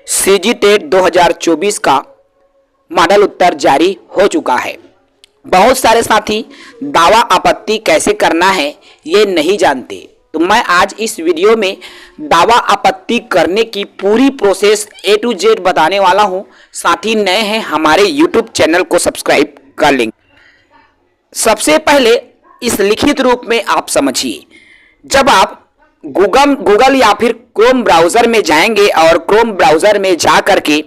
CG TET 2024 का model उत्तर जारी हो चुका है। बहुत सारे साथी दावा आपत्ति कैसे करना है ये नहीं जानते, तो मैं आज इस वीडियो में दावा आपत्ति करने की पूरी प्रोसेस A to Z बताने वाला हूं। साथी नए हैं हमारे YouTube चैनल को सब्सक्राइब कर लेंगे। सबसे पहले इस लिखित रूप में आप समझिए, जब आप गूगल या फिर क्रोम ब्राउजर में जाएंगे और क्रोम ब्राउजर में जा करके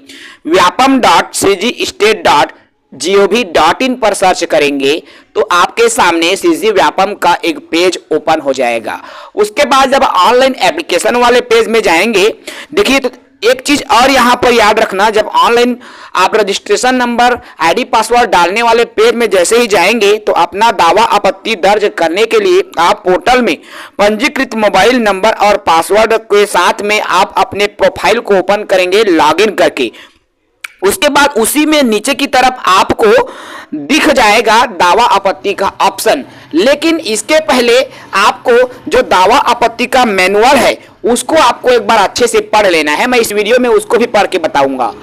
vyapam.cgstate.gov.in पर सर्च करेंगे तो आपके सामने सीजी व्यापम का एक पेज ओपन हो जाएगा। उसके बाद जब ऑनलाइन एप्लीकेशन वाले पेज में जाएंगे, देखिए तो एक चीज और यहां पर याद रखना, जब ऑनलाइन आप रजिस्ट्रेशन नंबर आईडी पासवर्ड डालने वाले पेज में जैसे ही जाएंगे तो अपना दावा आपत्ति दर्ज करने के लिए आप पोर्टल में पंजीकृत मोबाइल नंबर और पासवर्ड के साथ में आप अपने प्रोफाइल को ओपन करेंगे लॉगिन करके। उसके बाद उसी में नीचे की तरफ आपको दिख जाएगा दावा आपत्ति का ऑप्शन, लेकिन इसके पहले आपको जो दावा आपत्ति का मैनुअल है उसको आपको एक बार अच्छे से पढ़ लेना है। मैं इस वीडियो में उसको भी पढ़ के बताऊंगा।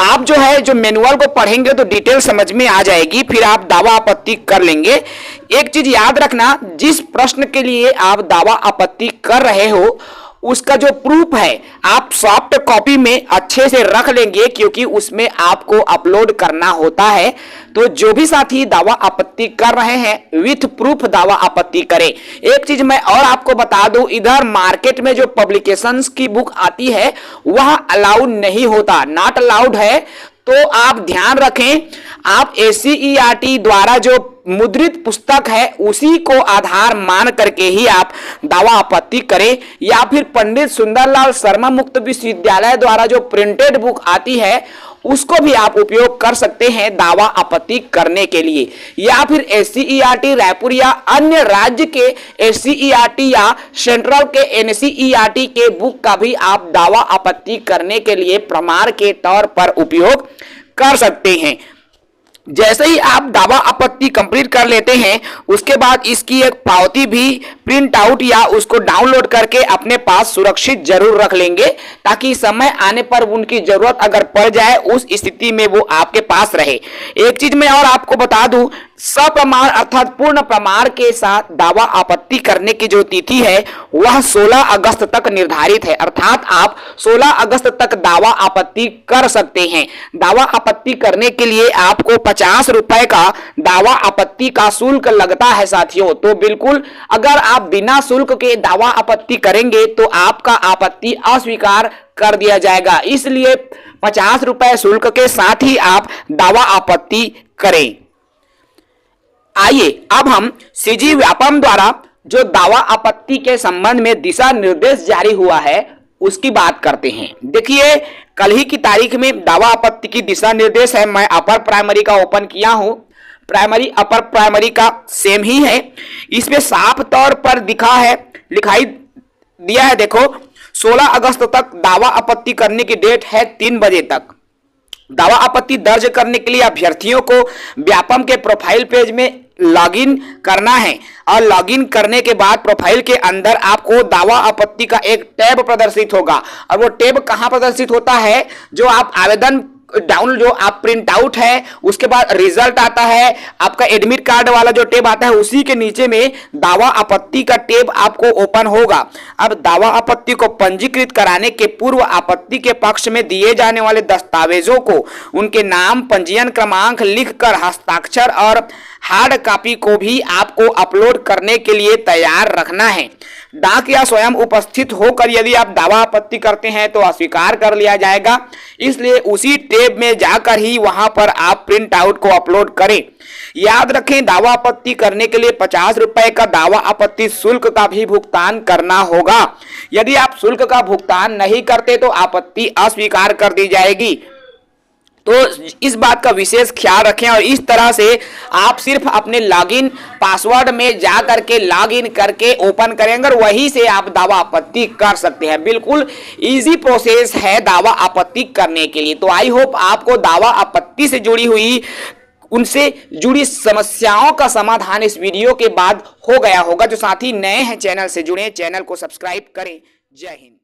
आप जो मैनुअल को पढ़ेंगे तो डिटेल समझ में आ जाएगी, फिर आप दावा आपत्ति कर लेंगे। एक चीज याद रखना, जिस प्रश्न के लिए आप दावा आपत्ति कर रहे हो उसका जो प्रूफ है आप सॉफ्ट कॉपी में अच्छे से रख लेंगे, क्योंकि उसमें आपको अपलोड करना होता है। तो जो भी साथी दावा आपत्ति कर रहे हैं विथ प्रूफ दावा आपत्ति करें। एक चीज मैं और आपको बता दूं, इधर मार्केट में जो पब्लिकेशंस की बुक आती है वह अलाउड नहीं होता, नॉट अलाउड है। तो आप ध्यान रखें, आप ACERT द्वारा जो मुद्रित पुस्तक है उसी को आधार मान करके ही आप दावा आपत्ति करें, या फिर पंडित सुंदरलाल शर्मा मुक्त विश्वविद्यालय द्वारा जो प्रिंटेड बुक आती है उसको भी आप उपयोग कर सकते हैं दावा आपत्ति करने के लिए। या फिर SCERT रायपुर या अन्य राज्य के SCERT या सेंट्रल के NCERT के बुक का भी आप दावा आपत्ति करने के लिए प्रमाण के तौर पर उपयोग कर सकते हैं। जैसे ही आप दावा आपत्ति कंप्लीट कर लेते हैं उसके बाद इसकी एक पावती भी प्रिंट आउट या उसको डाउनलोड करके अपने पास सुरक्षित जरूर रख लेंगे, ताकि समय आने पर उनकी जरूरत अगर पड़ जाए उस स्थिति में वो आपके पास रहे। एक चीज मैं और आपको बता दूं, सप्रमाण अर्थात पूर्ण प्रमाण के साथ दावा आपत्ति करने की जो तिथि है वह 16 अगस्त तक निर्धारित है, अर्थात आप 16 अगस्त तक दावा आपत्ति कर सकते हैं। दावा आपत्ति करने के लिए आपको 50 रुपए का दावा आपत्ति का शुल्क लगता है साथियों। तो बिल्कुल अगर आप बिना शुल्क के दावा आपत्ति करेंगे तो आपका आपत्ति अस्वीकार कर दिया जाएगा, इसलिए 50 रुपए शुल्क के साथ ही आप दावा आपत्ति करें। आइए अब हम सीजी व्यापम द्वारा जो दावा आपत्ति के संबंध में दिशा निर्देश जारी हुआ है उसकी बात करते हैं। देखिए, कल ही की तारीख में दावा आपत्ति की दिशा निर्देश है। मैं अपर प्राइमरी का ओपन किया हूं, प्राइमरी अपर प्राइमरी का सेम ही है। इसमें साफ तौर पर लिखाई दिया है। देखो, 16 अगस्त तक दावा आपत्ति करने की डेट है 3 बजे तक। दावा आपत्ति दर्ज करने के लिए अभ्यर्थियों को व्यापम के प्रोफाइल पेज में लॉगिन करना है, और लॉगिन करने के बाद प्रोफाइल के अंदर आपको दावा आपत्ति का एक टैब प्रदर्शित होगा। और वो टैब कहां प्रदर्शित होता है, जो आप आवेदन डाउनलोड जो आप प्रिंट आउट है उसके बाद रिजल्ट आता है, आपका एडमिट कार्ड वाला जो टेब आता है उसी के नीचे में दावा आपत्ति का टेब आपको ओपन होगा। अब दावा आपत्ति को पंजीकृत कराने के पूर्व आपत्ति के पक्ष में दिए जाने वाले दस्तावेजों को उनके नाम, पंजीयन क्रमांक लिखकर हस्ताक्षर और हार्ड कॉपी को भी आपको अपलोड करने के लिए तैयार रखना है। डाक या स्वयं उपस्थित होकर यदि आप दावा आपत्ति करते हैं तो अस्वीकार कर लिया जाएगा, इसलिए उसी टेब में जाकर ही वहां पर आप प्रिंट आउट को अपलोड करें। याद रखें, दावा आपत्ति करने के लिए 50 रुपए का दावा आपत्ति शुल्क का भी भुगतान करना होगा। यदि आप शुल्क का भुगतान नहीं करते तो आपत्ति अस्वीकार कर दी जाएगी। तो इस बात का विशेष ख्याल रखें, और इस तरह से आप सिर्फ अपने लॉगिन पासवर्ड में जा करके लॉगिन करके ओपन करेंगे और वहीं से आप दावा आपत्ति कर सकते हैं। बिल्कुल इजी प्रोसेस है दावा आपत्ति करने के लिए। तो आई होप आपको दावा आपत्ति से जुड़ी हुई उनसे जुड़ी समस्याओं का समाधान इस वीडियो के बाद हो गया होगा। जो साथी नए हैं चैनल से जुड़े, चैनल को सब्सक्राइब करें। जय हिंद।